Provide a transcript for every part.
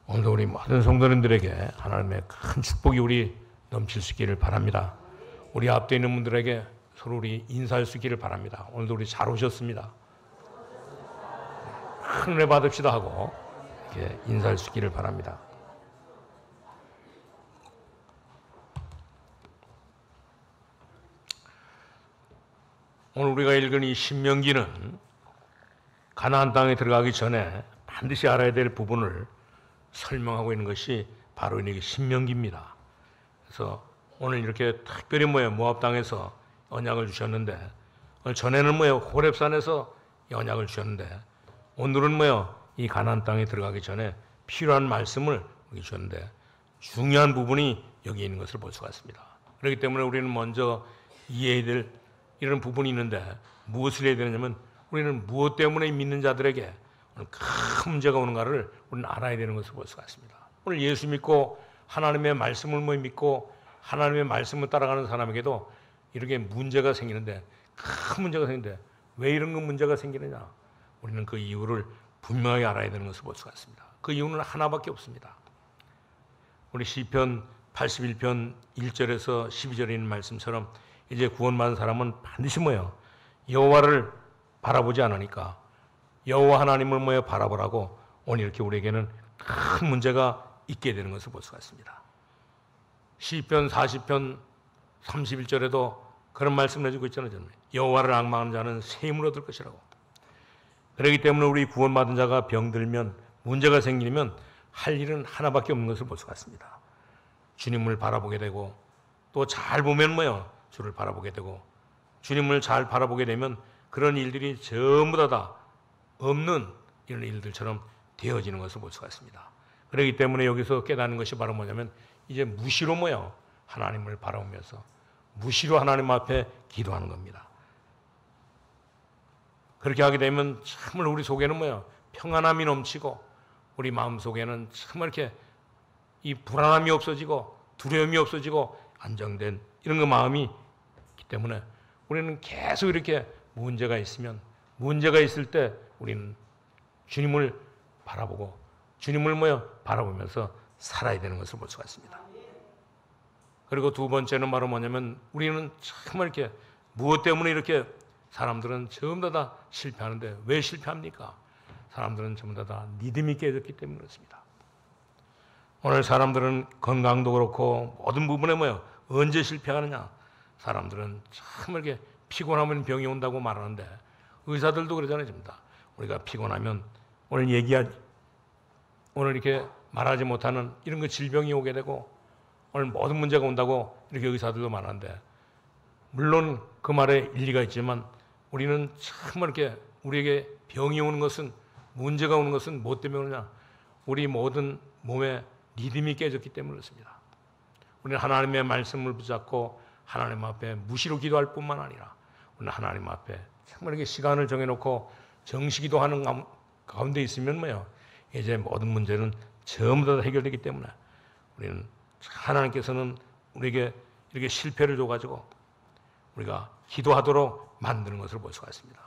오늘도 우리 모든 성도님들에게 하나님의 큰 축복이 우리 넘칠 수 있기를 바랍니다. 우리 앞에 있는 분들에게 서로 우리 인사할 수 있기를 바랍니다. 오늘도 우리 잘 오셨습니다. 큰 은혜 받읍시다 하고 이렇게 인사할 수 있기를 바랍니다. 오늘 우리가 읽은 이 신명기는 가나안 땅에 들어가기 전에 반드시 알아야 될 부분을 설명하고 있는 것이 바로 이 신명기입니다. 그래서 오늘 이렇게 특별히 모압 땅에서 언약을 주셨는데, 오늘 전에는 호렙산에서 언약을 주셨는데, 오늘은 이 가나안 땅에 들어가기 전에 필요한 말씀을 주셨는데 중요한 부분이 여기 있는 것을 볼 수가 있습니다. 그렇기 때문에 우리는 먼저 이해해야 될 이런 부분이 있는데, 무엇을 해야 되느냐면 우리는 무엇 때문에 믿는 자들에게 오늘 큰 문제가 오는가를 우리는 알아야 되는 것을 볼 수가 있습니다. 오늘 예수 믿고 하나님의 말씀을 믿고 하나님의 말씀을 따라가는 사람에게도 이렇게 문제가 생기는데, 큰 문제가 생기는데 왜 이런 문제가 생기느냐? 우리는 그 이유를 분명하게 알아야 되는 것을 볼 수가 있습니다. 그 이유는 하나밖에 없습니다. 우리 시편 81편 1절에서 12절에 있는 말씀처럼 이제 구원받은 사람은 반드시 여호와를 바라보지 않으니까 여호와 하나님을 바라보라고 오늘 이렇게 우리에게는 큰 문제가 있게 되는 것을 볼 수가 있습니다. 시편 40편 31절에도 그런 말씀을 해주고 있잖아요. 여호와를 앙망하는 자는 새 힘을 얻을 것이라고. 그렇기 때문에 우리 구원받은 자가 병들면, 문제가 생기면 할 일은 하나밖에 없는 것을 볼 수가 있습니다. 주님을 바라보게 되고, 또 잘 보면 주를 바라보게 되고, 주님을 잘 바라보게 되면 그런 일들이 전부 다 없는 이런 일들처럼 되어지는 것을 볼 수가 있습니다. 그렇기 때문에 여기서 깨닫는 것이 바로 뭐냐면, 이제 무시로 하나님을 바라보면서 무시로 하나님 앞에 기도하는 겁니다. 그렇게 하게 되면 정말 우리 속에는 평안함이 넘치고, 우리 마음 속에는 정말 이렇게 이 불안함이 없어지고 두려움이 없어지고 안정된 이런 마음이 있기 때문에 우리는 계속 이렇게 문제가 있으면, 문제가 있을 때 우리는 주님을 바라보고 주님을 바라보면서 살아야 되는 것을 볼 수가 있습니다. 그리고 두 번째는 바로 뭐냐면, 우리는 정말 이렇게 무엇 때문에 이렇게 사람들은 전부 다 실패하는데 왜 실패합니까? 사람들은 전부 다 믿음이 깨졌기 때문에 그렇습니다. 오늘 사람들은 건강도 그렇고 모든 부분에 언제 실패하느냐? 사람들은 정말 이렇게 피곤하면 병이 온다고 말하는데, 의사들도 그러잖아요. 우리가 피곤하면 오늘 이렇게 말하지 못하는 이런 질병이 오게 되고, 오늘 모든 문제가 온다고 이렇게 의사들도 말하는데, 물론 그 말에 일리가 있지만 우리는 정말 이렇게 우리에게 병이 오는 것은, 문제가 오는 것은 무엇 때문에 오느냐? 우리 모든 몸에 믿음이 깨졌기 때문에 그렇습니다. 우리는 하나님의 말씀을 붙잡고 하나님 앞에 무시로 기도할 뿐만 아니라 우리는 하나님 앞에 정말 이렇게 시간을 정해놓고 정시기도하는 가운데 있으면 이제 모든 문제는 전부 다 해결되기 때문에 우리는 하나님께서는 우리에게 이렇게 실패를 줘가지고 우리가 기도하도록 만드는 것을 볼 수가 있습니다.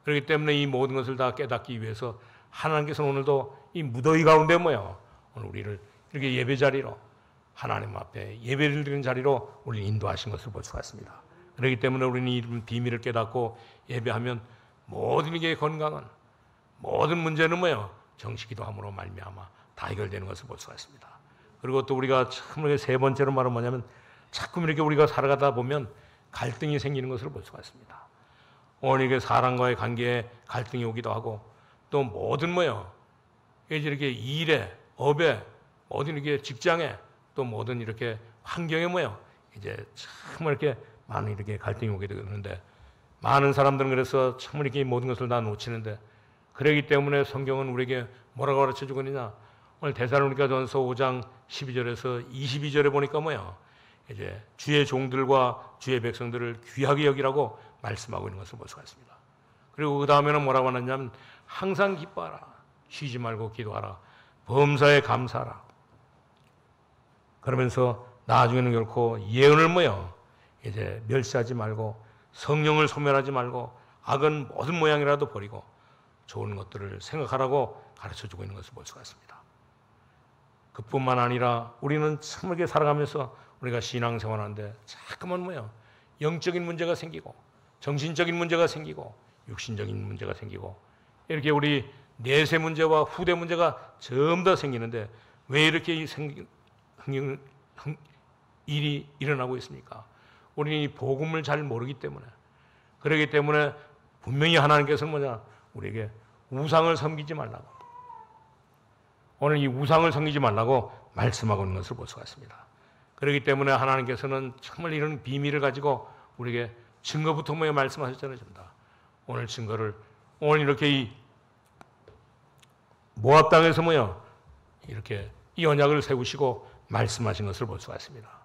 그렇기 때문에 이 모든 것을 다 깨닫기 위해서 하나님께서는 오늘도 이 무더위 가운데 오늘 우리를 이렇게 예배 자리로, 하나님 앞에 예배를 드리는 자리로 우리를 인도하신 것을 볼 수가 있습니다. 그렇기 때문에 우리는 이 비밀을 깨닫고 예배하면 모든 이게 건강은, 모든 문제는 정식기도함으로 말미암아 다 해결되는 것을 볼 수가 있습니다. 그리고 또 우리가 참 세 번째로 말은 뭐냐면, 자꾸 이렇게 우리가 살아가다 보면 갈등이 생기는 것을 볼 수가 있습니다. 오늘 이게 사람과의 관계에 갈등이 오기도 하고, 또 모든 이렇게 일에, 업에, 모든 이렇게 직장에, 또 모든 이렇게 환경에 이제 정말 이렇게 많은 이렇게 갈등이 오게 되는데, 많은 사람들은 그래서 정말 이렇게 모든 것을 다 놓치는데, 그렇기 때문에 성경은 우리에게 뭐라고 가르쳐 주고 있느냐? 오늘 데살로니가전서 5장 12절에서 22절에 보니까 이제 주의 종들과 주의 백성들을 귀하게 여기라고 말씀하고 있는 것을 볼 수가 있습니다. 그리고 그 다음에는 뭐라고 하느냐면, 항상 기뻐하라, 쉬지 말고 기도하라, 범사에 감사하라. 그러면서 나중에는 결코 예언을 이제 멸시하지 말고, 성령을 소멸하지 말고, 악은 모든 모양이라도 버리고 좋은 것들을 생각하라고 가르쳐주고 있는 것을 볼 수가 있습니다. 그뿐만 아니라 우리는 참 이렇게 살아가면서 우리가 신앙생활하는데 자꾸만 영적인 문제가 생기고 정신적인 문제가 생기고 육신적인 문제가 생기고 이렇게 우리 내세 문제와 후대 문제가 전부 다 생기는데 왜 이렇게 일이 일어나고 있습니까? 우리는 이 복음을 잘 모르기 때문에, 그렇기 때문에 분명히 하나님께서는 우리에게 우상을 섬기지 말라고, 오늘 이 우상을 섬기지 말라고 말씀하고 있는 것을 볼 수가 있습니다. 그렇기 때문에 하나님께서는 정말 이런 비밀을 가지고 우리에게 증거부터 말씀하셨잖아요. 전부 다. 오늘 증거를, 오늘 이렇게 이 모압 땅에서 이렇게 이 언약을 세우시고 말씀하신 것을 볼 수가 있습니다.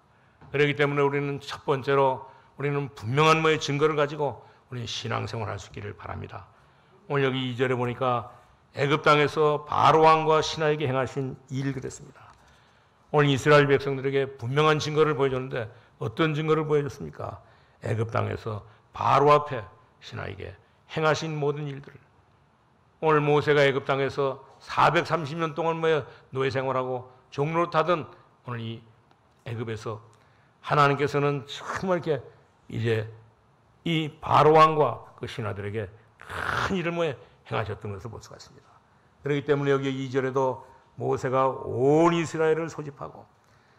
그렇기 때문에 우리는 첫 번째로 우리는 분명한 증거를 가지고 우리는 신앙생활을 할 수 있기를 바랍니다. 오늘 여기 2절에 보니까 애굽 땅에서 바로 왕과 신하에게 행하신 일 그랬습니다. 오늘 이스라엘 백성들에게 분명한 증거를 보여줬는데 어떤 증거를 보여줬습니까? 애굽 땅에서 바로 앞에 신하에게 행하신 모든 일들을. 오늘 모세가 애굽 땅에서 430년 동안 노예 생활하고 종로릇하던 오늘 이 애굽에서 하나님께서는 정말 이렇게 이제 이 바로 왕과 그 신하들에게 큰 일을 행하셨던 것을 볼 수가 있습니다. 그렇기 때문에 여기 2절에도 모세가 온 이스라엘을 소집하고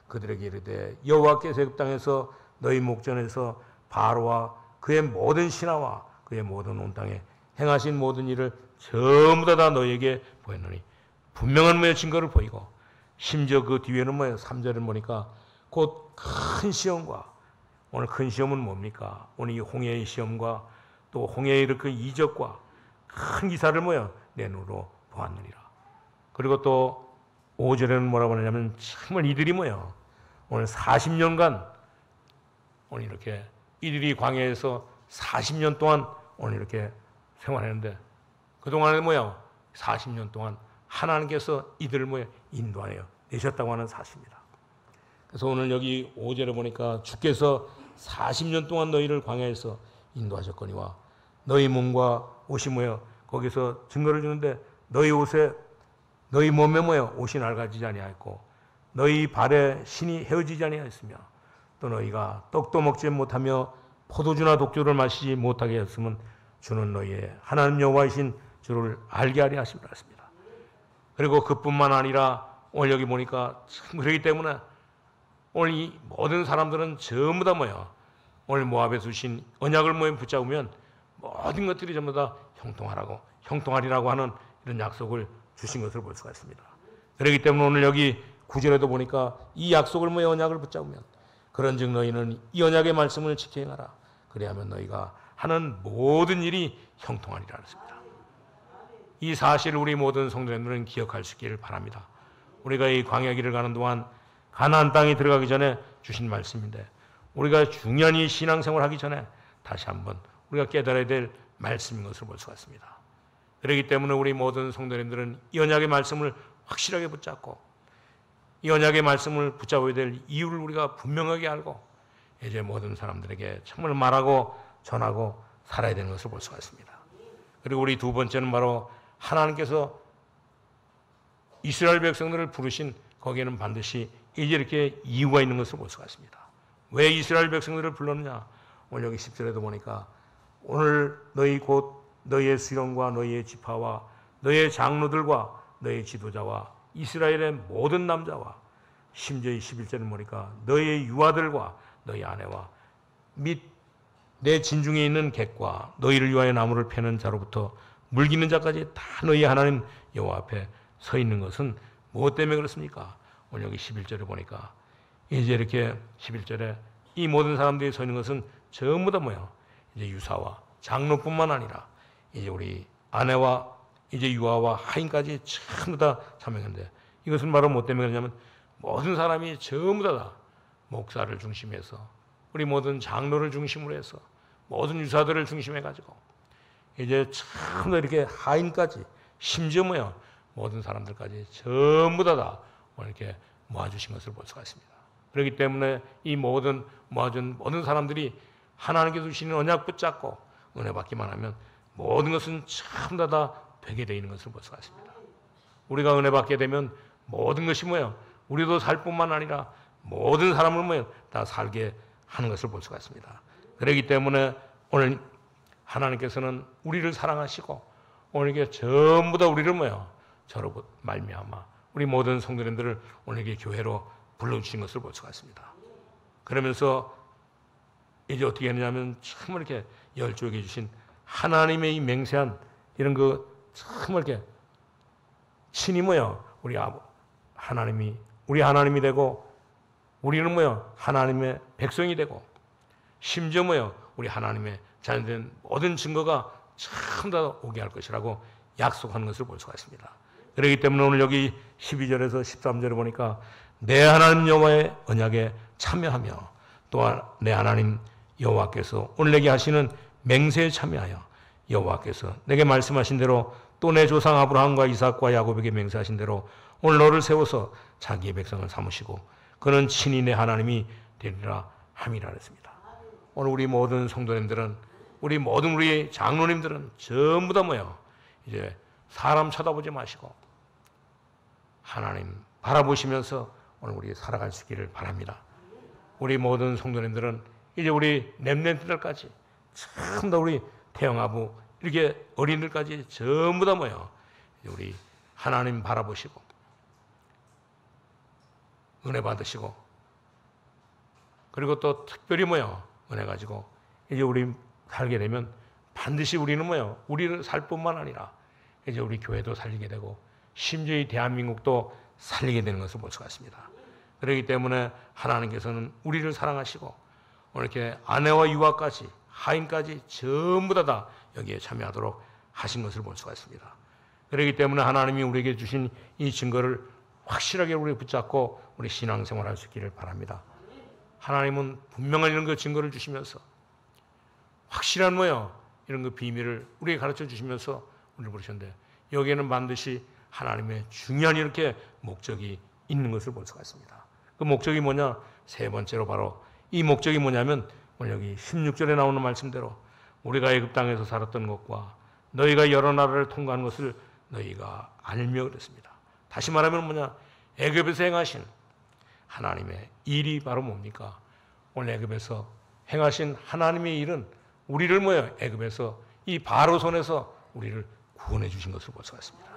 그들에게 이르되 여호와께서 애굽 땅에서 너희 목전에서 바로와 그의 모든 신하와 그의 모든 온 땅에 행하신 모든 일을 전부 다 너희에게 보였노니 분명한 증거를 보이고 심지어 그 뒤에는 3절을 보니까 곧 큰 시험과, 오늘 큰 시험은 뭡니까? 오늘 이 홍해의 시험과 또 홍해에 일으킨 이적과 큰 기사를 내 눈으로 보았느니라. 그리고 또 5절에는 뭐라고 하냐면 정말 이들이 오늘 40년간 오늘 이렇게 이들이 광야에서 40년 동안 오늘 이렇게 생활했는데 그동안에 40년 동안 하나님께서 이들을 인도하여 내셨다고 하는 사실입니다. 그래서 오늘 여기 5절에 보니까 주께서 40년 동안 너희를 광야에서 인도하셨거니와 너희 몸과 옷이 거기서 증거를 주는데 너희 옷에 너희 몸에 옷이 낡아지지 아니하였고 너희 발에 신이 헤어지지 아니하였으며 또 너희가 떡도 먹지 못하며 포도주나 독주를 마시지 못하게 했으면 주는 너희의 하나님 여호와이신 주를 알게 하려 하심이라 했습니다. 그리고 그뿐만 아니라 오늘 여기 보니까 참 그렇기 때문에 오늘 이 모든 사람들은 전부 다 오늘 모압에 주신 언약을 붙잡으면 모든 것들이 전부 다 형통하리라고 하는 이런 약속을 주신 것을 볼 수가 있습니다. 그렇기 때문에 오늘 여기 9절에도 보니까 이 약속을 언약을 붙잡으면 그런즉 너희는 이 언약의 말씀을 지켜 행하라. 그리하면 너희가 하는 모든 일이 형통하리라 했습니다. 이 사실을 우리 모든 성도님들은 기억할 수 있기를 바랍니다. 우리가 이 광야 길을 가는 동안 가나안 땅에 들어가기 전에 주신 말씀인데 우리가 중요한 이 신앙생활을 하기 전에 다시 한번 우리가 깨달아야 될 말씀인 것을 볼 수가 있습니다. 그렇기 때문에 우리 모든 성도님들은 이 언약의 말씀을 확실하게 붙잡고 이 언약의 말씀을 붙잡아야 될 이유를 우리가 분명하게 알고 이제 모든 사람들에게 정말 말하고 전하고 살아야 되는 것을 볼 수가 있습니다. 그리고 우리 두 번째는 바로 하나님께서 이스라엘 백성들을 부르신 거기에는 반드시 이제 이렇게 이유가 있는 것을 볼 수가 있습니다. 왜 이스라엘 백성들을 불렀느냐? 오늘 여기 10절에도 보니까 오늘 너희 곧 너희의 수령과 너희의 지파와 너희의 장로들과 너희의 지도자와 이스라엘의 모든 남자와 심지어 11절을 보니까 너희의 유아들과 너희 아내와 및 내 진중에 있는 객과 너희를 위하여 나무를 패는 자로부터 물기는 자까지 다 너희 하나님 여호와 앞에 서 있는 것은 무엇 때문에 그렇습니까? 오늘 여기 11절에 보니까 이제 이렇게 11절에 이 모든 사람들이 서 있는 것은 전부 다 이제 유사와 장로뿐만 아니라 이제 우리 아내와 이제 유아와 하인까지 전부 다 참여했는데 이것은 바로 무엇 때문에 그러냐면 모든 사람이 전부 다 목사를 중심해서 우리 모든 장로를 중심으로 해서 모든 유사들을 중심해 가지고 이제 전부 다 이렇게 하인까지 심지어 모든 사람들까지 전부 다 이렇게 모아주신 것을 볼 수가 있습니다. 그렇기 때문에 이 모든 모아준 모든 사람들이 하나님께서 주시는 언약 붙잡고 은혜 받기만 하면 모든 것은 전부 다 되게 되어 있는 것을 볼 수가 있습니다. 우리가 은혜 받게 되면 모든 것이 우리도 살 뿐만 아니라 모든 사람을 뭐요? 다 살게 하는 것을 볼 수가 있습니다. 그렇기 때문에 오늘 하나님께서는 우리를 사랑하시고 오늘 이게 전부 다 우리를 뭐요? 저로 말미암아 우리 모든 성도님들을 오늘 이게 교회로 불러주신 것을 볼 수가 있습니다. 그러면서 이제 어떻게 했냐면 참 이렇게 열조에게 주신 하나님의 이 맹세한 이런 참 이렇게 신이 뭐요? 우리 하나님이 되고 우리는 뭐요? 하나님의 백성이 되고 심지어 뭐요? 우리 하나님의 자녀된 모든 증거가 참 다 오게 할 것이라고 약속하는 것을 볼 수가 있습니다. 그렇기 때문에 오늘 여기 12절에서 13절에 보니까 내 하나님 여호와의 언약에 참여하며 또한 내 하나님 여호와께서 오늘 내게 하시는 맹세에 참여하여 여호와께서 내게 말씀하신 대로 또 내 조상 아브라함과 이삭과 야곱에게 맹세하신 대로 오늘 너를 세워서 자기의 백성을 삼으시고 그는 친히 내 하나님이 되리라 함이라 했습니다. 오늘 우리 모든 성도님들은 우리 장로님들은 전부 다 뭐예요? 이제 사람 쳐다보지 마시고 하나님 바라보시면서 오늘 우리 살아갈 수 있기를 바랍니다. 우리 모든 성도님들은 이제 우리 렘넌트들까지 전부 다 우리 태영아부 이렇게 어린들까지 전부 다 뭐예요? 우리 하나님 바라보시고 은혜 받으시고 그리고 또 특별히 뭐예요? 은혜 가지고 이제 우리 살게 되면 반드시 우리는 뭐예요? 우리를 살 뿐만 아니라 이제 우리 교회도 살리게 되고 심지어 이 대한민국도 살리게 되는 것을 볼 수가 있습니다. 그렇기 때문에 하나님께서는 우리를 사랑하시고 오늘 이렇게 아내와 유아까지 하인까지 전부 다 여기에 참여하도록 하신 것을 볼 수가 있습니다. 그렇기 때문에 하나님이 우리에게 주신 이 증거를 확실하게 우리 붙잡고 우리 신앙생활 할 수 있기를 바랍니다. 하나님은 분명한 이런 증거를 주시면서 확실한 이런 비밀을 우리에게 가르쳐 주시면서 우리를 부르셨는데 여기에는 반드시 하나님의 중요한 이렇게 목적이 있는 것을 볼 수가 있습니다. 그 목적이 뭐냐? 세 번째로 바로 이 목적이 뭐냐면 오늘 여기 16절에 나오는 말씀대로 우리가 애굽 땅에서 살았던 것과 너희가 여러 나라를 통과한 것을 너희가 알며 그랬습니다. 다시 말하면 뭐냐? 애굽에서 행하신 하나님의 일이 바로 뭡니까? 오늘 애굽에서 행하신 하나님의 일은 우리를 애굽에서 이 바로 손에서 우리를 구원해 주신 것을 볼 수가 있습니다.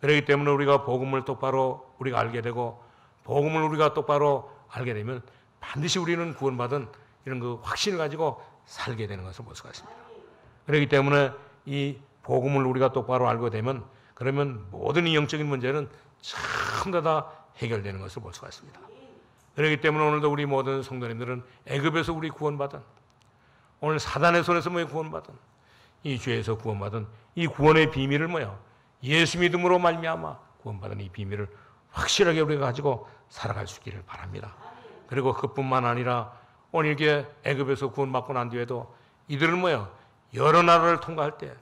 그렇기 때문에 우리가 복음을 똑바로 우리가 알게 되고 복음을 우리가 똑바로 알게 되면 반드시 우리는 구원받은 이런 확신을 가지고 살게 되는 것을 볼 수가 있습니다. 그렇기 때문에 이 복음을 우리가 똑바로 알게 되면 그러면 모든 이 영적인 문제는 전부 다 해결되는 것을 볼 수가 있습니다. 그렇기 때문에 오늘도 우리 모든 성도님들은 애굽에서 우리 구원받은 오늘 사단의 손에서 구원받은 이 죄에서 구원받은 이 구원의 비밀을 예수 믿음으로 말미암아 구원받은 이 비밀을 확실하게 우리가 가지고 살아갈 수 있기를 바랍니다. 그리고 그뿐만 아니라 오늘 이렇게 애굽에서 구원받고 난 뒤에도 이들은 여러 나라를 통과할 때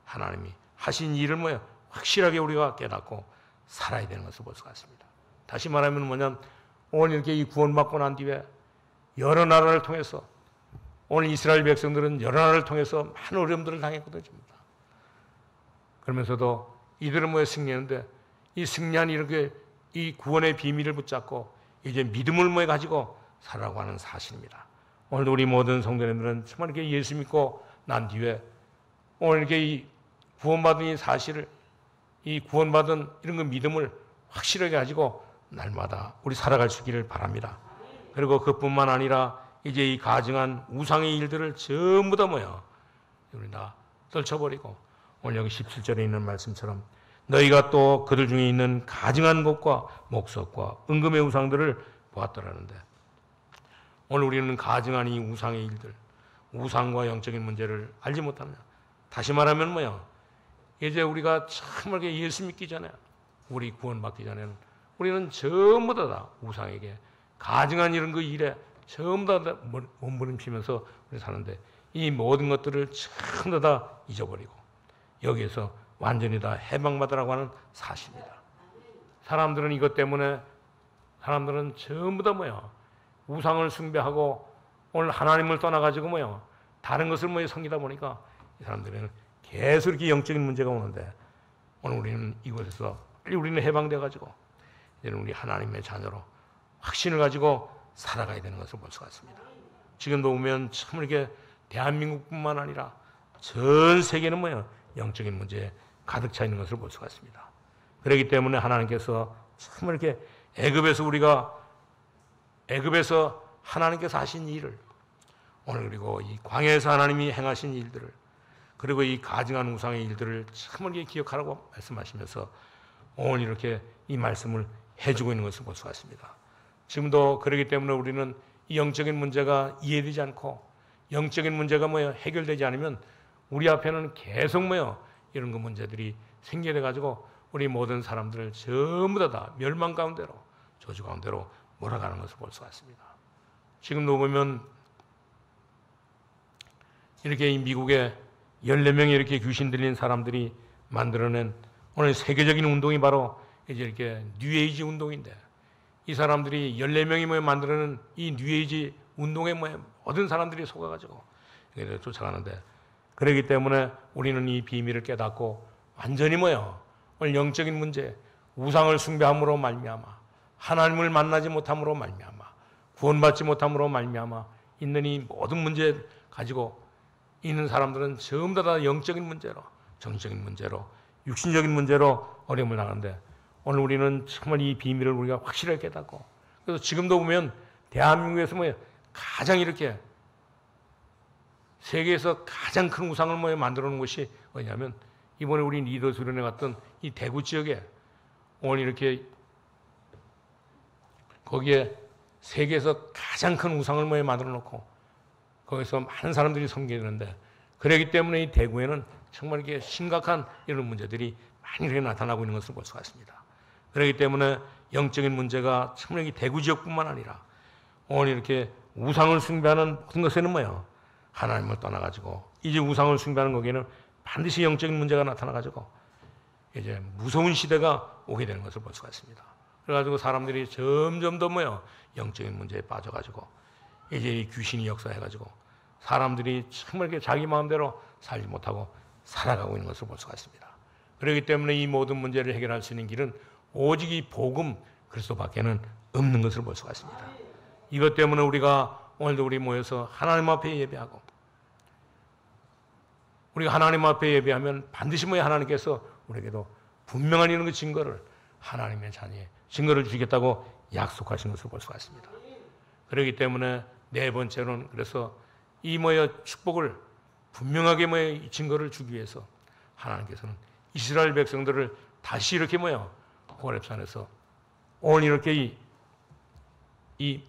하나님이 하신 일을 확실하게 우리가 깨닫고 살아야 되는 것을 볼 수가 있습니다. 다시 말하면 뭐냐면 오늘 이렇게 이 구원받고 난 뒤에 여러 나라를 통해서 오늘 이스라엘 백성들은 여러 나라를 통해서 많은 어려움들을 당했거든요. 그러면서도 이들은 승리했는데 이 승리한 이렇게 이 구원의 비밀을 붙잡고 이제 믿음을 가지고 살아가고 하는 사실입니다. 오늘도 우리 모든 성도님들은 정말 이렇게 예수 믿고 난 뒤에 오늘 이렇게 이 구원받은 이 사실을 이 구원받은 이런 믿음을 확실하게 가지고 날마다 우리 살아갈 수 있기를 바랍니다. 그리고 그뿐만 아니라 이제 이 가증한 우상의 일들을 전부 다 우리 다 떨쳐버리고 오늘 여기 17절에 있는 말씀처럼 너희가 또 그들 중에 있는 가증한 것과 목석과 은금의 우상들을 보았더라는데 오늘 우리는 가증한 이 우상의 일들 우상과 영적인 문제를 알지 못하느냐. 다시 말하면 이제 우리가 참하게 예수 믿기 전에 우리 구원받기 전에는 우리는 전부 다 우상에게 가증한 이런 일에 전부 다 몸부림치면서 우리 사는데 이 모든 것들을 전부 다 잊어버리고 여기에서 완전히 다 해방받으라고 하는 사실입니다. 사람들은 이것 때문에 사람들은 전부 다 우상을 숭배하고 오늘 하나님을 떠나가지고 다른 것을 섬기다 보니까 이 사람들은 계속 이렇게 영적인 문제가 오는데 오늘 우리는 이곳에서 빨리 우리는 해방돼가지고 이제는 우리 하나님의 자녀로 확신을 가지고 살아가야 되는 것을 볼 수가 있습니다. 지금도 보면 참 이렇게 대한민국뿐만 아니라 전 세계는 뭐예요? 영적인 문제에 가득 차 있는 것을 볼 수가 있습니다. 그렇기 때문에 하나님께서 참 이렇게 애굽에서 하나님께서 하신 일을 오늘 그리고 이 광야에서 하나님이 행하신 일들을 그리고 이 가증한 우상의 일들을 참 이렇게 기억하라고 말씀하시면서 오늘 이렇게 이 말씀을 해주고 있는 것을 볼 수가 있습니다. 지금도 그렇기 때문에 우리는 이 영적인 문제가 이해되지 않고 영적인 문제가 해결되지 않으면 우리 앞에는 계속 이런 그 문제들이 생겨내 가지고 우리 모든 사람들을 전부 다 멸망 가운데로 저주 가운데로 몰아가는 것을 볼 수가 있습니다. 지금도 보면 이렇게 이 미국에 14명의 이렇게 귀신 들린 사람들이 만들어낸 오늘 세계적인 운동이 바로 이제 이렇게 뉴에이지 운동인데 이 사람들이 14명이 만들어낸 이 뉴에이지 운동에 모든 사람들이 속아가지고 쫓아가는데 그렇기 때문에 우리는 이 비밀을 깨닫고 완전히 오늘 영적인 문제, 우상을 숭배함으로 말미암아 하나님을 만나지 못함으로 말미암아 구원받지 못함으로 말미암아 있는 이 모든 문제 가지고 있는 사람들은 전부 다 영적인 문제로, 정적인 문제로, 육신적인 문제로 어려움을 당하는데 오늘 우리는 정말 이 비밀을 우리가 확실하게 깨닫고 그래서 지금도 보면 대한민국에서 가장 이렇게 세계에서 가장 큰 우상을 만들어 놓은 것이 어디냐면 이번에 우리 리더 수련회 갔던 이 대구 지역에 오늘 이렇게 거기에 세계에서 가장 큰 우상을 만들어 놓고 거기서 많은 사람들이 섬기게 되는데 그렇기 때문에 이 대구에는 정말 이게 심각한 이런 문제들이 많이 이렇게 나타나고 있는 것을 볼 수가 있습니다. 그렇기 때문에 영적인 문제가 정말 이 대구 지역뿐만 아니라 오늘 이렇게 우상을 숭배하는 모든 것에는 하나님을 떠나가지고 이제 우상을 숭배하는 거기에는 반드시 영적인 문제가 나타나가지고 이제 무서운 시대가 오게 되는 것을 볼 수가 있습니다. 그래가지고 사람들이 점점 더 영적인 문제에 빠져가지고 이제 이 귀신이 역사해가지고 사람들이 정말 이렇게 자기 마음대로 살지 못하고 살아가고 있는 것을 볼 수가 있습니다. 그렇기 때문에 이 모든 문제를 해결할 수 있는 길은 오직 이 복음 그리스도밖에는 없는 것을 볼 수가 있습니다. 이것 때문에 우리가 오늘도 우리 모여서 하나님 앞에 예배하고 우리가 하나님 앞에 예배하면 반드시 하나님께서 우리에게도 분명한 이런 그 증거를 하나님의 자녀의 증거를 주겠다고 약속하신 것을 볼 수가 있습니다. 그렇기 때문에 네 번째로는 그래서 이 축복을 분명하게 이 증거를 주기 위해서 하나님께서는 이스라엘 백성들을 다시 이렇게 호렙산에서 오늘 이렇게 이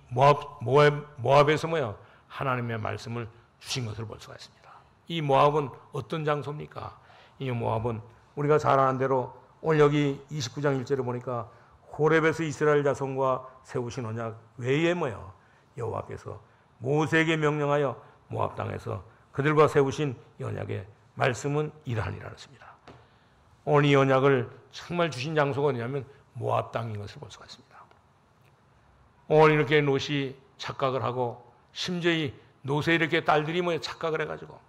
모압에서 하나님의 말씀을 주신 것을 볼 수가 있습니다. 이 모압은 어떤 장소입니까? 이 모압은 우리가 잘 아는 대로 오늘 여기 29장 1절에 보니까 호렙에서 이스라엘 자손과 세우신 언약 외에 여호와께서 모세에게 명령하여 모압 땅에서 그들과 세우신 이 언약의 말씀은 이러하니라 했습니다. 오늘 이 언약을 정말 주신 장소가 어디냐면 모압 땅인 것을 볼 수가 있습니다. 오늘 이렇게 롯이 착각을 하고 심지어 이 롯의 이렇게 딸들이 착각을 해가지고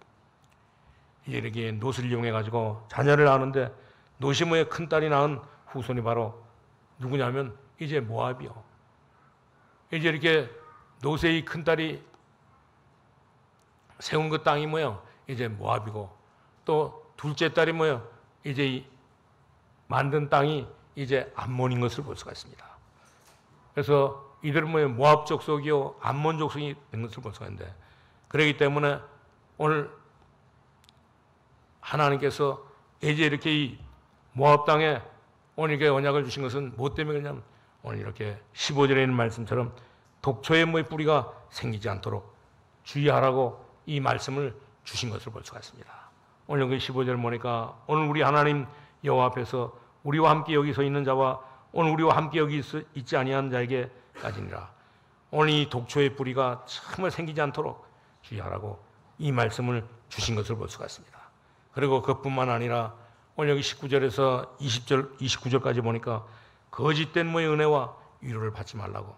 이렇게 롯을 이용해가지고 자녀를 낳았는데 롯이 큰 딸이 낳은 후손이 바로 누구냐면 이제 모압이요. 이제 이렇게 롯의 큰 딸이 세운 그 땅이 이제 모압이고 또 둘째 딸이 이제 이 만든 땅이 이제 암몬인 것을 볼 수가 있습니다. 그래서 이들은 모압 족속이요 암몬 족속이 된 것을 볼 수가 있는데 그렇기 때문에 오늘 하나님께서 이제 이렇게 이 모압 땅에 오늘 이렇게 언약을 주신 것은 뭐 때문에 그러냐면 오늘 이렇게 15절에 있는 말씀처럼 독초의 뿌리가 생기지 않도록 주의하라고 이 말씀을 주신 것을 볼 수가 있습니다. 오늘 여기 15절 보니까 오늘 우리 하나님 여호와 앞에서 우리와 함께 여기 서 있는 자와 오늘 우리와 함께 여기 있지 아니한 자에게까지니라. 오늘 이 독초의 뿌리가 정말 생기지 않도록 주의하라고 이 말씀을 주신 것을 볼 수가 있습니다. 그리고 그뿐만 아니라 오늘 여기 19절에서 20절, 29절까지 보니까 거짓된 은혜와 위로를 받지 말라고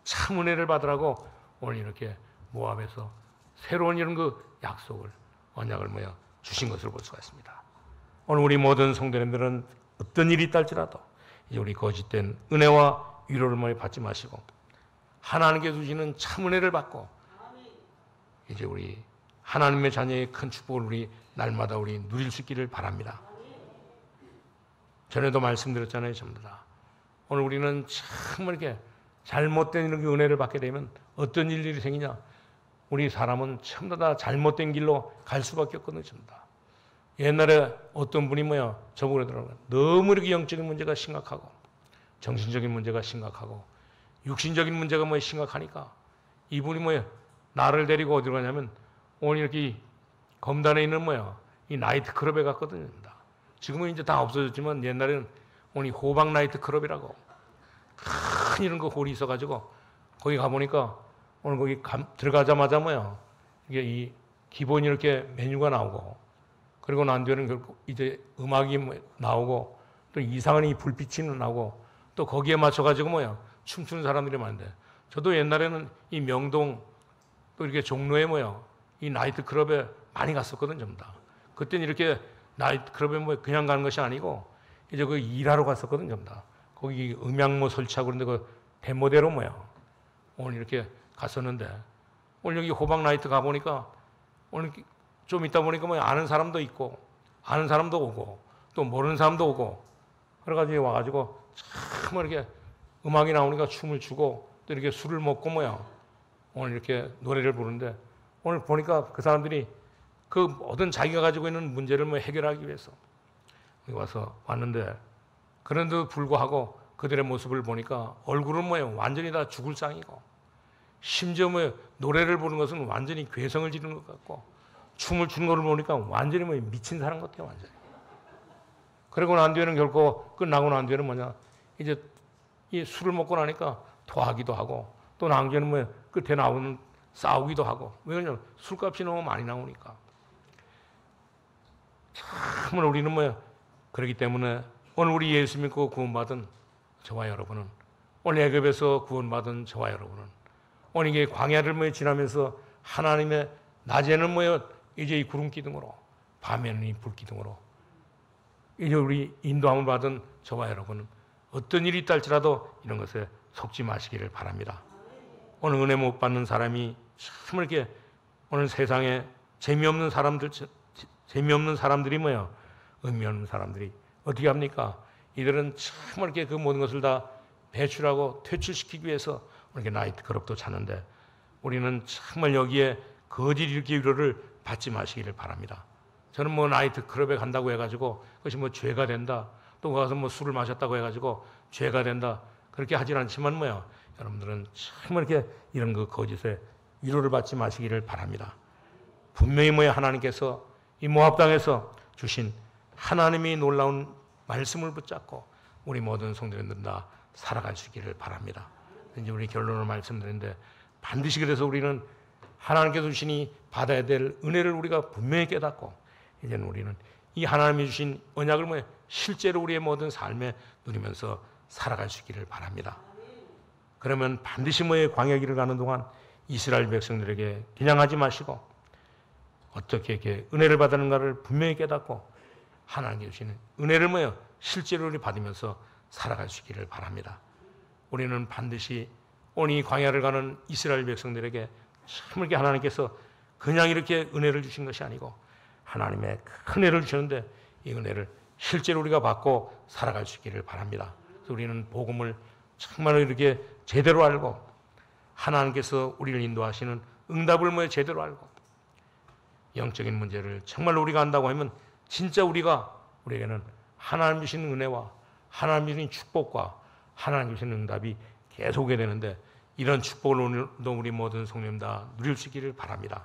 참 은혜를 받으라고 오늘 이렇게 모압에서 새로운 이런 그 약속을 언약을 주신 것을 볼 수가 있습니다. 오늘 우리 모든 성도님들은 어떤 일이 있다 할지라도 이제 우리 거짓된 은혜와 위로를 많이 받지 마시고 하나님께 주시는 참 은혜를 받고 이제 우리 하나님의 자녀의 큰 축복을 우리 날마다 우리 누릴 수 있기를 바랍니다. 전에도 말씀드렸잖아요, 전부 다. 오늘 우리는 정말 이렇게 잘못된 이렇게 은혜를 받게 되면 어떤 일들이 생기냐? 우리 사람은 전부 다 잘못된 길로 갈 수밖에 없거든요, 전부 다. 옛날에 어떤 분이 저보고 그러더라고요. 너무 이렇게 영적인 문제가 심각하고 정신적인 문제가 심각하고 육신적인 문제가 심각하니까 이분이 나를 데리고 어디로 가냐면 오늘 이렇게 검단에 있는 이 나이트 클럽에 갔거든요. 지금은 이제 다 없어졌지만 옛날에는 오늘 호박 나이트 클럽이라고 큰 이런 거 홀이 있어가지고 거기 가보니까 오늘 거기 들어가자마자 이게 이 기본 이렇게 메뉴가 나오고 그리고 난 뒤에는 결국 이제 음악이 나오고 또 이상한 이 불빛이 나오고 또 거기에 맞춰가지고 춤추는 사람들이 많은데 저도 옛날에는 이 명동 또 이렇게 종로에 이 나이트 클럽에 많이 갔었거든 전부 다. 그때는 이렇게 나이트 클럽에 그냥 가는 것이 아니고 이제 그 일하러 갔었거든 전부 다. 거기 음향 설치하고 그런데 그 데모대로 오늘 이렇게 갔었는데 오늘 여기 호박 나이트 가보니까 오늘 좀 있다 보니까 아는 사람도 있고 아는 사람도 오고 또 모르는 사람도 오고 그래가지고 와가지고 참 이렇게 음악이 나오니까 춤을 추고 또 이렇게 술을 먹고 오늘 이렇게 노래를 부르는데 오늘 보니까 그 사람들이 그 모든 자기가 가지고 있는 문제를 해결하기 위해서 여기 왔는데 그런데도 불구하고 그들의 모습을 보니까 얼굴은 완전히 다 죽을 상이고 심지어 노래를 부르는 것은 완전히 괴성을 지르는 것 같고 춤을 추는 것을 보니까 완전히 미친 사람 같아요, 완전히. 그러고 난 뒤에는 결코 끝나고 난 뒤에는 이제 이 술을 먹고 나니까 토하기도 하고 또 나중에는 끝에 나오는 싸우기도 하고 왜냐면 술값이 너무 많이 나오니까. 참으로 우리는 그렇기 때문에 오늘 우리 예수 믿고 구원받은 저와 여러분은 오늘 애굽에서 구원받은 저와 여러분은 오늘 이게 광야를 지나면서 하나님의 낮에는 이제 이 구름 기둥으로 밤에는 이 불 기둥으로 이제 우리 인도함을 받은 저와 여러분은 어떤 일이 있다 할지라도 이런 것에 속지 마시기를 바랍니다. 오늘 은혜 못 받는 사람이 참 이렇게 오늘 세상에 재미없는 사람들이 의미 없는 사람들이 어떻게 합니까? 이들은 참 이렇게 그 모든 것을 다 배출하고 퇴출시키기 위해서 이렇게 나이트 클럽도 찾는데 우리는 정말 여기에 거짓 일으키기 위로를 받지 마시기를 바랍니다. 저는 나이트 클럽에 간다고 해가지고 그것이 죄가 된다. 또 가서 술을 마셨다고 해가지고 죄가 된다. 그렇게 하진 않지만 여러분들은 정말 이렇게 이런 그 거짓에 위로를 받지 마시기를 바랍니다. 분명히 하나님께서 이 모압 땅에서 주신 하나님이 놀라운 말씀을 붙잡고 우리 모든 성도님들 다 살아갈 수 있기를 바랍니다. 이제 우리 결론을 말씀드리는데 반드시 그래서 우리는 하나님께서 주시니 받아야 될 은혜를 우리가 분명히 깨닫고 이제는 우리는 이 하나님이 주신 언약을 실제로 우리의 모든 삶에 누리면서 살아갈 수 있기를 바랍니다. 그러면 반드시 광야 길을 가는 동안 이스라엘 백성들에게 겨냥하지 마시고 어떻게 이렇게 은혜를 받았는가를 분명히 깨닫고 하나님께 주시는 은혜를 실제로 우리 받으면서 살아갈 수 있기를 바랍니다. 우리는 반드시 오늘 이 광야를 가는 이스라엘 백성들에게 참 이렇게 하나님께서 그냥 이렇게 은혜를 주신 것이 아니고 하나님의 큰 은혜를 주셨는데 이 은혜를 실제로 우리가 받고 살아갈 수 있기를 바랍니다. 그래서 우리는 복음을 정말 이렇게 제대로 알고 하나님께서 우리를 인도하시는 응답을 제대로 알고 영적인 문제를 정말 우리가 안다고 하면 진짜 우리에게는 하나님 주시는 은혜와 하나님 주시는 축복과 하나님 주시는 응답이 계속 오게 되는데 이런 축복을 오늘도 우리 모든 성도님 다 누릴 수 있기를 바랍니다.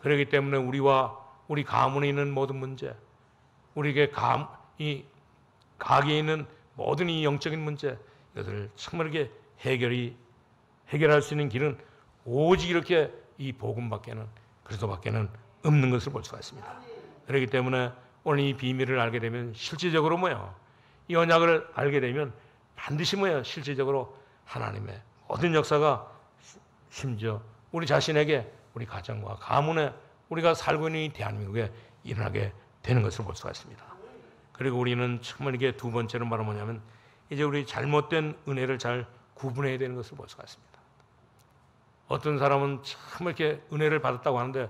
그렇기 때문에 우리와 우리 가문에 있는 모든 문제, 우리에게 이 가게에 있는 모든 이 영적인 문제 이것을 정말 이렇게 해결할 수 있는 길은 오직 이렇게 이 복음밖에는 그리스도밖에는 없는 것을 볼 수가 있습니다. 그렇기 때문에 오늘 이 비밀을 알게 되면 실질적으로 이 언약을 알게 되면 반드시 실질적으로 하나님의 모든 역사가 심지어 우리 자신에게 우리 가정과 가문에 우리가 살고 있는 이 대한민국에 일어나게 되는 것을 볼 수가 있습니다. 그리고 우리는 정말 이게 두 번째로 말은 뭐냐면 이제 우리 잘못된 은혜를 잘 구분해야 되는 것을 볼 수가 있습니다. 어떤 사람은 참 이렇게 은혜를 받았다고 하는데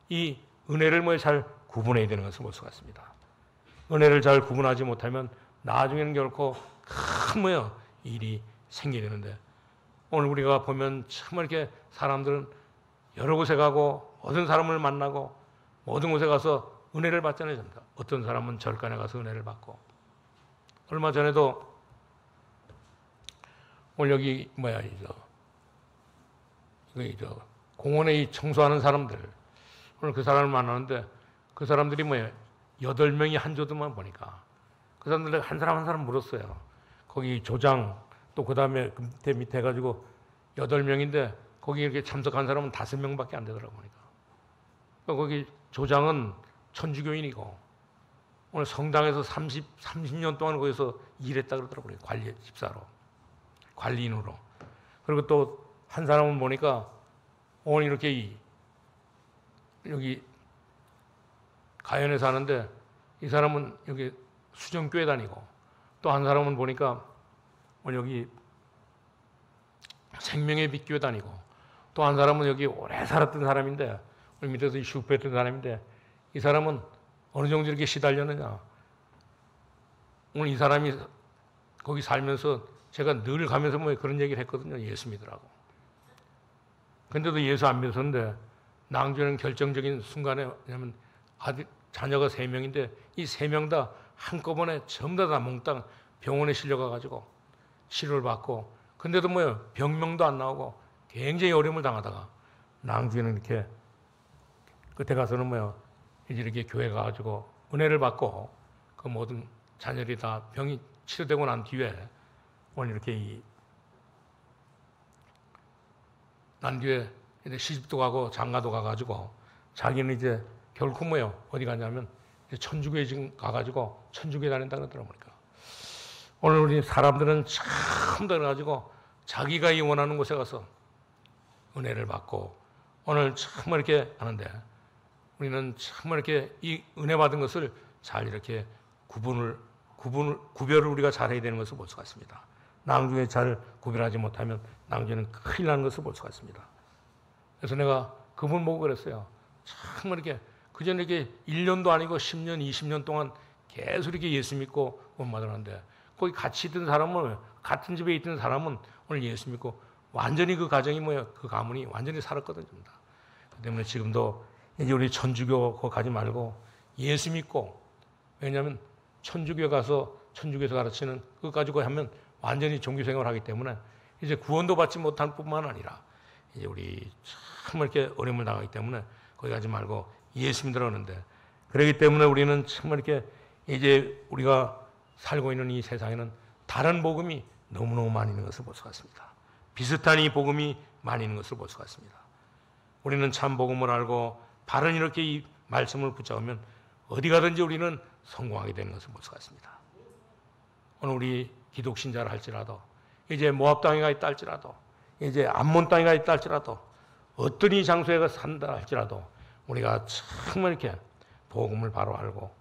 이 은혜를 뭐 잘 구분해야 되는 것을 볼 수가 있습니다. 은혜를 잘 구분하지 못하면 나중에는 결코 큰 일이 생기게 되는데, 오늘 우리가 보면 참 이렇게 사람들은 여러 곳에 가고 모든 사람을 만나고 모든 곳에 가서 은혜를 받잖아요. 전부 다. 어떤 사람은 절간에 가서 은혜를 받고, 얼마 전에도 오늘 여기 공원에 이 청소하는 사람들, 오늘 그 사람을 만나는데 그 사람들이 8명이 한 조드만 보니까 그 사람들 한 사람 한 사람 물었어요. 거기 조장 또 그 다음에 밑에 해가지고 8명인데 거기 이렇게 참석한 사람은 5명밖에 안 되더라고 보니까. 거기 조장은 천주교인이고 오늘 성당에서 30년 동안 거기서 일했다 그러더라고요. 관리 집사로, 관리인으로. 그리고 또 한 사람은 보니까 오늘 이렇게 여기 가연에 사는데 이 사람은 여기 수정교회 다니고, 또 한 사람은 보니까 오늘 여기 생명의 빛교회 다니고, 또 한 사람은 여기 오래 살았던 사람인데 오늘 밑에서 슈퍼했던 사람인데 이 사람은 어느 정도 이렇게 시달렸느냐. 오늘 이 사람이 거기 살면서 제가 늘 가면서 그런 얘기를 했거든요. 예수 믿으라고. 근데도 예수 안 믿었는데 낭주는 결정적인 순간에, 왜냐하면 자녀가 3명인데 이 3명 다 한꺼번에 전부 다 몽땅 병원에 실려가가지고 치료를 받고, 근데도 병명도 안 나오고 굉장히 어려움을 당하다가 낭주는 이렇게 끝에 가서는 이제 이렇게 교회 가가지고 은혜를 받고 그 모든 자녀들이 다 병이 치료되고 난 뒤에 오늘 이렇게 난 뒤에 이제 시집도 가고 장가도 가가지고 자기는 이제 결코 어디 가냐면 천주교에 지금 가가지고 천주교에 다닌다 그러더라고요. 오늘 우리 사람들은 참 그래가지고 자기가 원하는 곳에 가서 은혜를 받고 오늘 참 이렇게 하는데, 우리는 참 이렇게 이 은혜 받은 것을 잘 이렇게 구별을 우리가 잘해야 되는 것을 볼 수가 있습니다. 낭중에 잘 구별하지 못하면 낭중에는 큰일 나는 것을 볼 수가 있습니다. 그래서 내가 그분 보고 그랬어요. 참 이렇게 그전에 이렇게 1년도 아니고 10년, 20년 동안 계속 이렇게 예수 믿고 원마들하는데 거기 같이 있던 사람은, 같은 집에 있던 사람은 오늘 예수 믿고 완전히 그 가정이 그 가문이 완전히 살았거든요. 그 때문에 지금도 이제 우리 천주교 그거 가지 말고 예수 믿고, 왜냐하면 천주교에 가서 천주교에서 가르치는 그거 가지고 하면 완전히 종교생활을 하기 때문에 이제 구원도 받지 못할 뿐만 아니라 이제 우리 참 이렇게 어려움을 당하기 때문에 거기 가지 말고 예수 믿으라 하는데, 그렇기 때문에 우리는 참 이렇게 이제 우리가 살고 있는 이 세상에는 다른 복음이 너무너무 많이 있는 것을 볼 수가 있습니다. 비슷한 이 복음이 많이 있는 것을 볼 수가 있습니다. 우리는 참 복음을 알고 바른 이렇게 이 말씀을 붙잡으면 어디 가든지 우리는 성공하게 되는 것을 볼 수가 있습니다. 오늘 우리 기독신자를 할지라도, 이제 모압 땅에 가 있다 할지라도, 이제 암몬 땅에 가 있다 할지라도, 어떤 이 장소에 가 산다 할지라도 우리가 정말 이렇게 복음을 바로 알고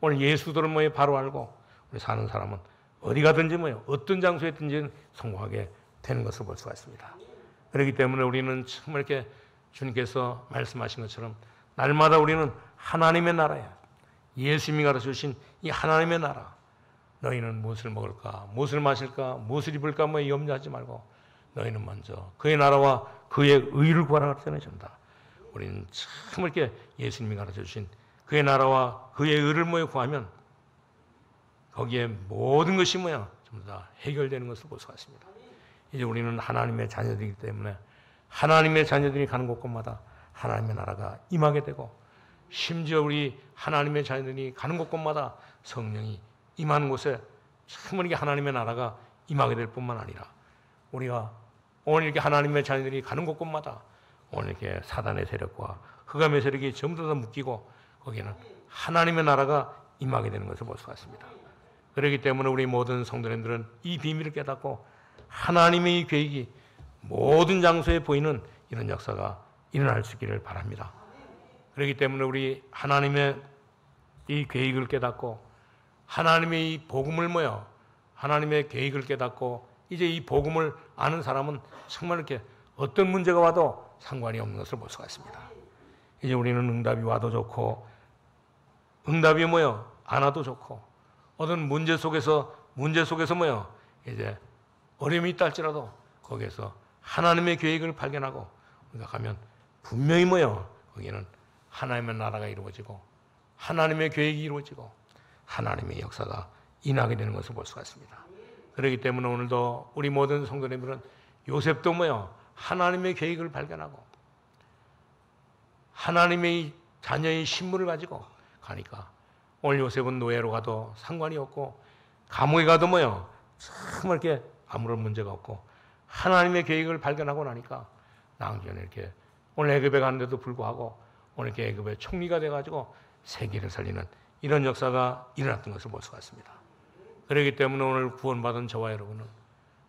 오늘 예수들을 바로 알고 우리 사는 사람은 어디 가든지 어떤 장소에 있든지 성공하게 되는 것을 볼 수가 있습니다. 그렇기 때문에 우리는 정말 이렇게 주님께서 말씀하신 것처럼 날마다 우리는 하나님의 나라에, 예수님이 가르쳐주신 이 하나님의 나라, 너희는 무엇을 먹을까, 무엇을 마실까, 무엇을 입을까 염려하지 말고 너희는 먼저 그의 나라와 그의 의를 구하라 그랬잖아요. 우리는 참 이렇게 예수님이 가르쳐주신 그의 나라와 그의 의를 구하면 거기에 모든 것이 전부 다 해결되는 것을 볼 수가 있습니다. 이제 우리는 하나님의 자녀들이기 때문에 하나님의 자녀들이 가는 곳곳마다 하나님의 나라가 임하게 되고, 심지어 우리 하나님의 자녀들이 가는 곳곳마다 성령이 임하는 곳에 참 이렇게 하나님의 나라가 임하게 될 뿐만 아니라 우리가 오늘 이렇게 하나님의 자녀들이 가는 곳곳마다 오늘 이렇게 사단의 세력과 흑암의 세력이 전부 다 묶이고 거기에는 하나님의 나라가 임하게 되는 것을 볼 수가 있습니다. 그렇기 때문에 우리 모든 성도님들은 이 비밀을 깨닫고 하나님의 이 계획이 모든 장소에 보이는 이런 역사가 일어날 수 있기를 바랍니다. 그렇기 때문에 우리 하나님의 이 계획을 깨닫고 하나님의 이 복음을 하나님의 계획을 깨닫고 이제 이 복음을 아는 사람은 정말 이렇게 어떤 문제가 와도 상관이 없는 것을 볼 수가 있습니다. 이제 우리는 응답이 와도 좋고 응답이 뭐요? 안 와도 좋고 어떤 문제 속에서 뭐요? 이제 어려움이 있다 할지라도 거기에서 하나님의 계획을 발견하고 우리가 가면 분명히 뭐요? 거기는 하나님의 나라가 이루어지고 하나님의 계획이 이루어지고 하나님의 역사가 임하게 되는 것을 볼 수가 있습니다. 그렇기 때문에 오늘도 우리 모든 성도님들은 요셉도 뭐요? 하나님의 계획을 발견하고 하나님의 자녀의 신분을 가지고 가니까 오늘 요셉은 노예로 가도 상관이 없고 감옥에 가도 뭐요? 정말 이렇게 아무런 문제가 없고 하나님의 계획을 발견하고 나니까 나중에 이렇게 오늘 애굽에 가는데도 불구하고 오늘 이렇게 애굽의 총리가 돼가지고 세계를 살리는 이런 역사가 일어났던 것을 볼 수가 있습니다. 그렇기 때문에 오늘 구원받은 저와 여러분은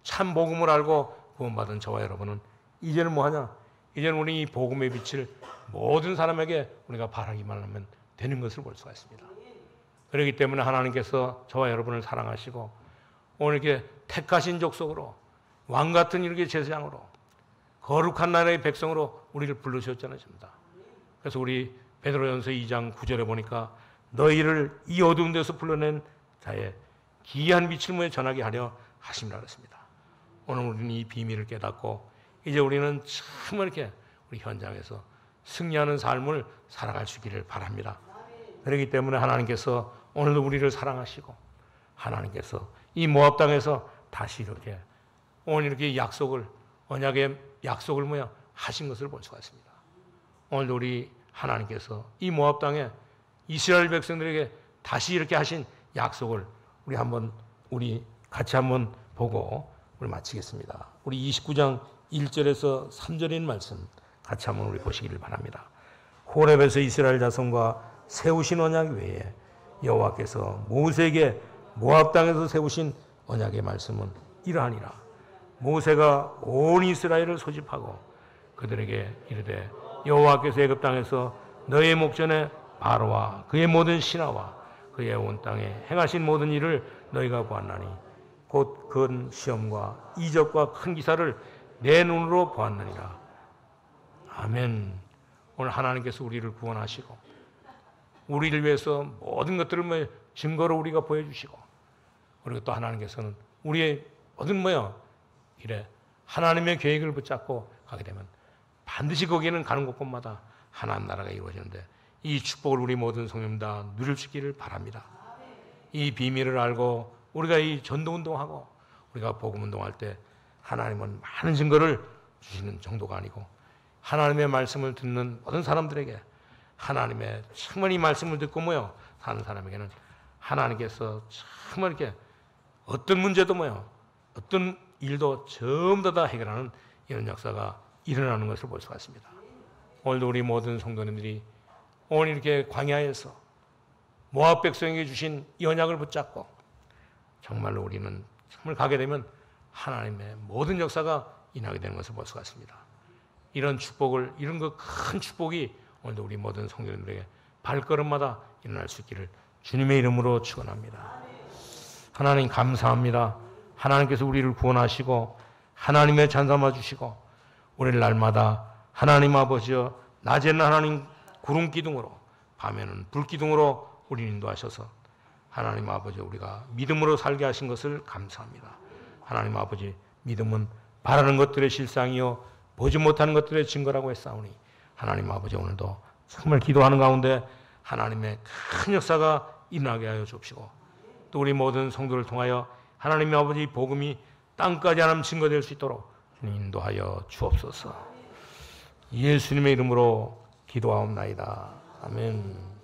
참 복음을 알고 구원받은 저와 여러분은 이제는 뭐하냐? 이제는 우리 이 복음의 빛을 모든 사람에게 우리가 바라기만 하면 되는 것을 볼 수가 있습니다. 그렇기 때문에 하나님께서 저와 여러분을 사랑하시고 오늘 이렇게 택하신 족속으로 왕 같은 이렇게 제사장으로 거룩한 나라의 백성으로 우리를 부르셨잖아요. 그래서 우리 베드로전서 2장 9절에 보니까 너희를 이 어두운 데서 불러낸 자의 기이한 빛을 모여 전하게 하려 하심이라 그랬습니다. 오늘 우리는 이 비밀을 깨닫고 이제 우리는 정말 이렇게 우리 현장에서 승리하는 삶을 살아갈 수 있기를 바랍니다. 그렇기 때문에 하나님께서 오늘도 우리를 사랑하시고 하나님께서 이 모압 땅에서 다시 이렇게 오늘 이렇게 약속을 언약의 약속을 뭐야 하신 것을 볼 수가 있습니다. 오늘도 우리 하나님께서 이 모압 땅에 이스라엘 백성들에게 다시 이렇게 하신 약속을 우리 같이 한번 보고 우리 마치겠습니다. 우리 29장 1절에서 3절에 있는 말씀 같이 한번 우리 보시기를 바랍니다. 호렙에서 이스라엘 자손과 세우신 언약 외에 여호와께서 모세에게 모압 땅에서 세우신 언약의 말씀은 이러하니라. 모세가 온 이스라엘을 소집하고 그들에게 이르되 여호와께서 애굽 땅에서 너의 목전에 바로와 그의 모든 신하와 그의 온 땅에 행하신 모든 일을 너희가 보았나니 곧 큰 시험과 이적과 큰 기사를 내 눈으로 보았느니라. 아멘. 오늘 하나님께서 우리를 구원하시고 우리를 위해서 모든 것들을 증거로 우리가 보여주시고 그리고 또 하나님께서는 우리의 모든 길에 하나님의 계획을 붙잡고 가게 되면 반드시 거기에는 가는 곳곳마다 하나님 나라가 이루어지는데 이 축복을 우리 모든 성도님 다 누릴 수 있기를 바랍니다. 이 비밀을 알고 우리가 이 전도운동하고 우리가 복음운동할 때 하나님은 많은 증거를 주시는 정도가 아니고 하나님의 말씀을 듣는 모든 사람들에게 하나님의 정말 이 말씀을 듣고 사는 사람에게는 하나님께서 정말 이렇게 어떤 문제도 어떤 일도 전부 다 해결하는 이런 역사가 일어나는 것을 볼 수가 있습니다. 오늘도 우리 모든 성도님들이 오늘 이렇게 광야에서 모압 백성에게 주신 이 언약을 붙잡고 정말로 우리는 정말 가게 되면 하나님의 모든 역사가 일어나게 되는 것을 볼 수가 있습니다. 이런 축복을 이런 그 큰 축복이 오늘도 우리 모든 성도님들에게 발걸음마다 일어날 수 있기를 주님의 이름으로 축원합니다. 하나님 감사합니다. 하나님께서 우리를 구원하시고 하나님의 찬삼아 주시고 우리를 날마다 하나님 아버지여 낮에는 하나님 구름 기둥으로 밤에는 불 기둥으로 우리를 인도하셔서 하나님 아버지 우리가 믿음으로 살게 하신 것을 감사합니다. 하나님 아버지 믿음은 바라는 것들의 실상이요 보지 못하는 것들의 증거라고 했사오니 하나님 아버지 오늘도 정말 기도하는 가운데 하나님의 큰 역사가 일어나게 하여 주옵시고 또 우리 모든 성도를 통하여 하나님의 아버지 복음이 땅까지 하나님 증거될 수 있도록 주님 인도하여 주옵소서. 예수님의 이름으로 기도하옵나이다. 아멘.